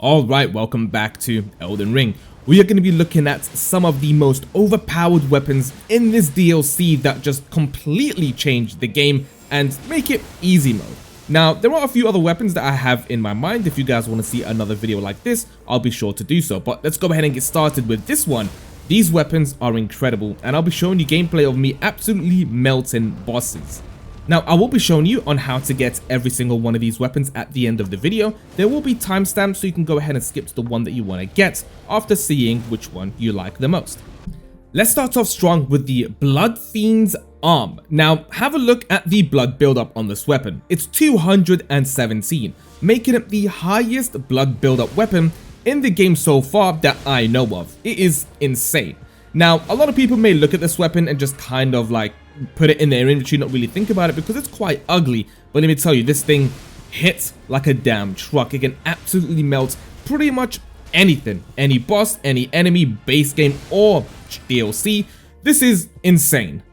Alright, welcome back to Elden Ring. We are going to be looking at some of the most overpowered weapons in this DLC that just completely changed the game and make it easy mode. Now, there are a few other weapons that I have in my mind. If you guys want to see another video like this, I'll be sure to do so. But let's go ahead and get started with this one. These weapons are incredible, and I'll be showing you gameplay of me absolutely melting bosses. Now, I will be showing you on how to get every single one of these weapons at the end of the video. There will be timestamps, so you can go ahead and skip to the one that you want to get after seeing which one you like the most. Let's start off strong with the Blood Fiend's arm. Now, have a look at the blood buildup on this weapon. It's 217, making it the highest blood buildup weapon in the game so far that I know of. It is insane. Now, a lot of people may look at this weapon and just kind of like put it in their inventory, not really think about it because it's quite ugly. But let me tell you, this thing hits like a damn truck. It can absolutely melt pretty much anything, any boss, any enemy, base game or DLC. This is insane.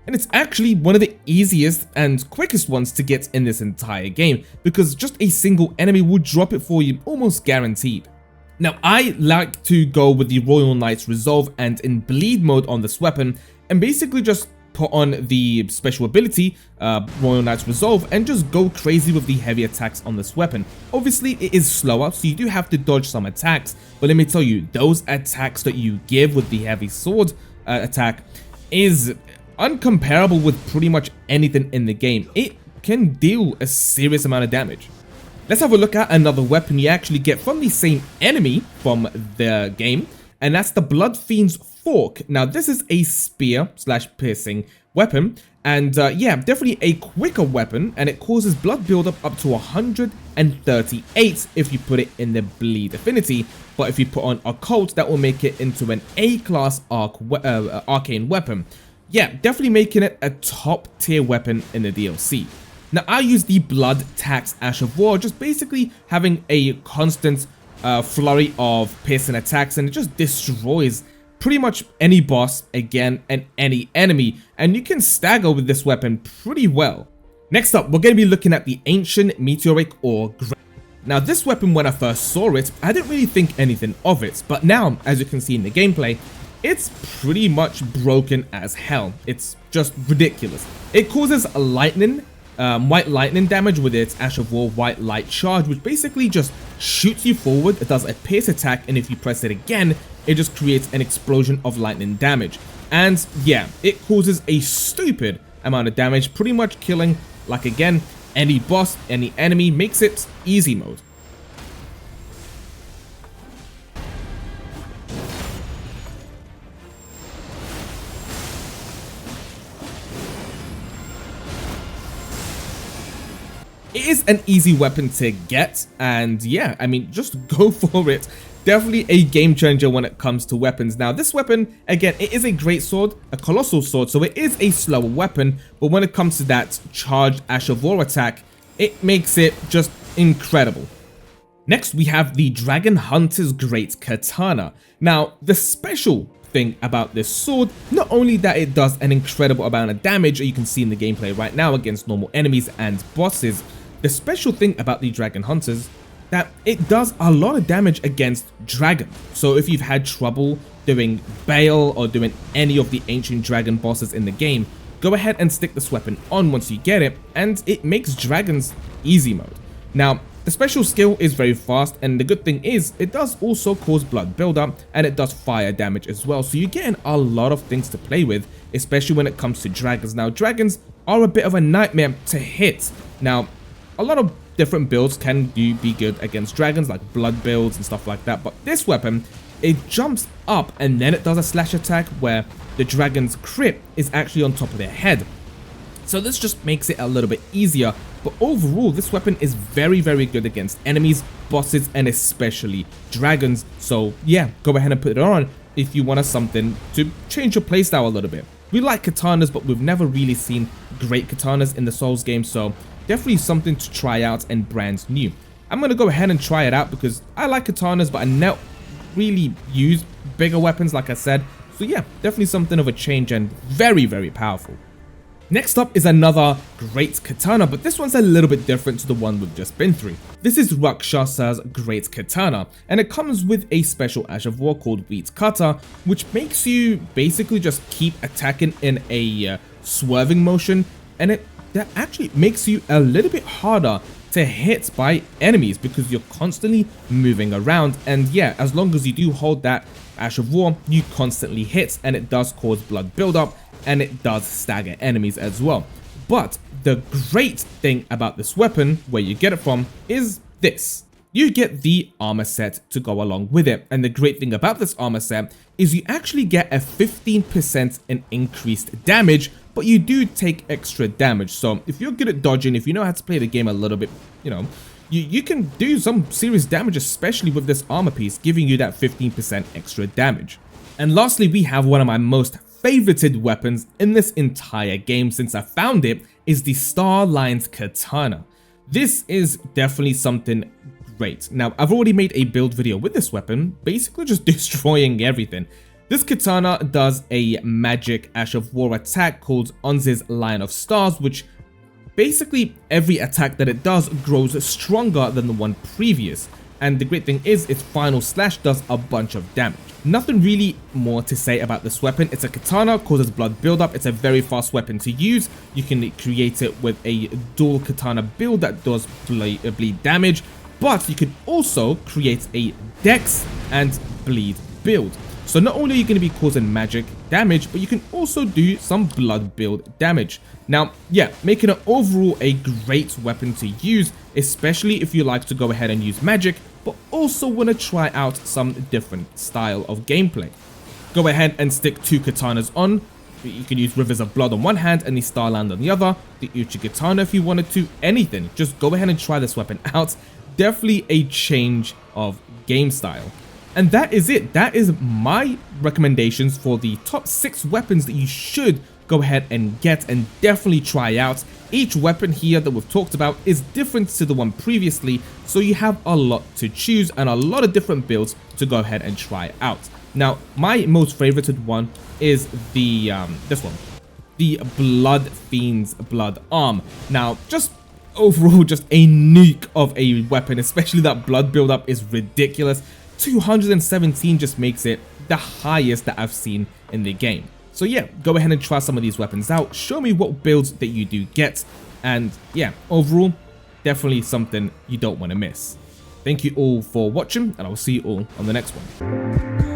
And it's actually one of the easiest and quickest ones to get in this entire game because just a single enemy will drop it for you, almost guaranteed. Now, I like to go with the Royal Knight's Resolve and in bleed mode on this weapon and basically just put on the special ability, Royal Knight's Resolve, and just go crazy with the heavy attacks on this weapon. Obviously, it is slower, so you do have to dodge some attacks, but let me tell you, those attacks that you give with the heavy sword attack is uncomparable with pretty much anything in the game. It can deal a serious amount of damage. Let's have a look at another weapon you actually get from the same enemy from the game, and that's the Blood Fiend's Fork. Now, this is a spear / piercing weapon, and yeah, definitely a quicker weapon, and it causes blood buildup up to 138 if you put it in the bleed affinity, but if you put on Occult, that will make it into an A-class arcane weapon. Yeah, definitely making it a top tier weapon in the DLC. Now, I use the Blood Tax Ash of War, just basically having a constant flurry of piercing attacks, and it just destroys pretty much any boss, again, and any enemy, and you can stagger with this weapon pretty well. Next up, we're going to be looking at the Ancient Meteoric Ore. Now, this weapon, when I first saw it, I didn't really think anything of it, but now, as you can see in the gameplay, it's pretty much broken as hell. It's just ridiculous. It causes lightning, white lightning damage with its Ash of War white light charge, which basically just shoots you forward. It does a pierce attack, and if you press it again, it just creates an explosion of lightning damage. And yeah, it causes a stupid amount of damage, pretty much killing, like again, any boss, any enemy. Makes it easy mode. It is an easy weapon to get, and yeah, I mean, just go for it. Definitely a game changer when it comes to weapons. Now, this weapon, again, it is a greatsword, a colossal sword, so it is a slower weapon, but when it comes to that charged Ash of War attack, it makes it just incredible. Next, we have the Dragon Hunter's Great Katana. Now, the special thing about this sword, not only that it does an incredible amount of damage, you can see in the gameplay right now against normal enemies and bosses, the special thing about the Dragon Hunters, that it does a lot of damage against dragons. So if you've had trouble doing Bale or doing any of the ancient dragon bosses in the game, go ahead and stick this weapon on once you get it, and it makes dragons easy mode. Now, the special skill is very fast, and the good thing is it does also cause blood buildup, and it does fire damage as well. So you're getting a lot of things to play with, especially when it comes to dragons. Now, dragons are a bit of a nightmare to hit. Now, a lot of different builds can be good against dragons, like blood builds and stuff like that, but this weapon, it jumps up and then it does a slash attack where the dragon's crit is actually on top of their head. So this just makes it a little bit easier, but overall this weapon is very, very good against enemies, bosses, and especially dragons. So yeah, go ahead and put it on if you want something to change your playstyle a little bit. We like katanas, but we've never really seen great katanas in the Souls game, so definitely something to try out and brand new. I'm going to go ahead and try it out because I like katanas, but I don't really use bigger weapons like I said. So yeah, definitely something of a change and very, very powerful. Next up is another Great Katana, but this one's a little bit different to the one we've just been through. This is Rakasha's Great Katana, and it comes with a special Ash of War called Wheat Cutter, which makes you basically just keep attacking in a swerving motion, and that actually makes you a little bit harder to hit by enemies because you're constantly moving around. And yeah, as long as you do hold that Ash of War, you constantly hit, and it does cause blood buildup, and it does stagger enemies as well. But the great thing about this weapon, where you get it from, is this. You get the armor set to go along with it, and the great thing about this armor set is you actually get a 15% in increased damage, but you do take extra damage. So if you're good at dodging, if you know how to play the game a little bit, you can do some serious damage, especially with this armor piece, giving you that 15% extra damage. And lastly, we have one of my most favorited weapons in this entire game since I found it, is the Star-Lined Katana. This is definitely something great. Now, I've already made a build video with this weapon, basically just destroying everything. This katana does a magic Ash of War attack called Onz's Line of Stars, which basically every attack that it does grows stronger than the one previous. And the great thing is its final slash does a bunch of damage. Nothing really more to say about this weapon. It's a katana, causes blood buildup. It's a very fast weapon to use. You can create it with a dual katana build that does bleed damage, but you can also create a dex and bleed build. So not only are you going to be causing magic damage, but you can also do some blood build damage. Now, yeah, making it overall a great weapon to use, especially if you like to go ahead and use magic, but also want to try out some different style of gameplay. Go ahead and stick 2 katanas on. You can use Rivers of Blood on one hand and the Starland on the other. The Uchi Katana if you wanted to. Anything. Just go ahead and try this weapon out. Definitely a change of game style. And that is it. That is my recommendations for the top 6 weapons that you should go ahead and get and definitely try out. Each weapon here that we've talked about is different to the one previously, so you have a lot to choose and a lot of different builds to go ahead and try out. Now, my most favorited one is the this one, the Blood Fiend's Blood Arm. Now, just overall, just a nuke of a weapon, especially that blood buildup is ridiculous. 217 just makes it the highest that I've seen in the game. So yeah, go ahead and try some of these weapons out. Show me what builds that you do get. And yeah, overall, definitely something you don't want to miss. Thank you all for watching, and I'll see you all on the next one.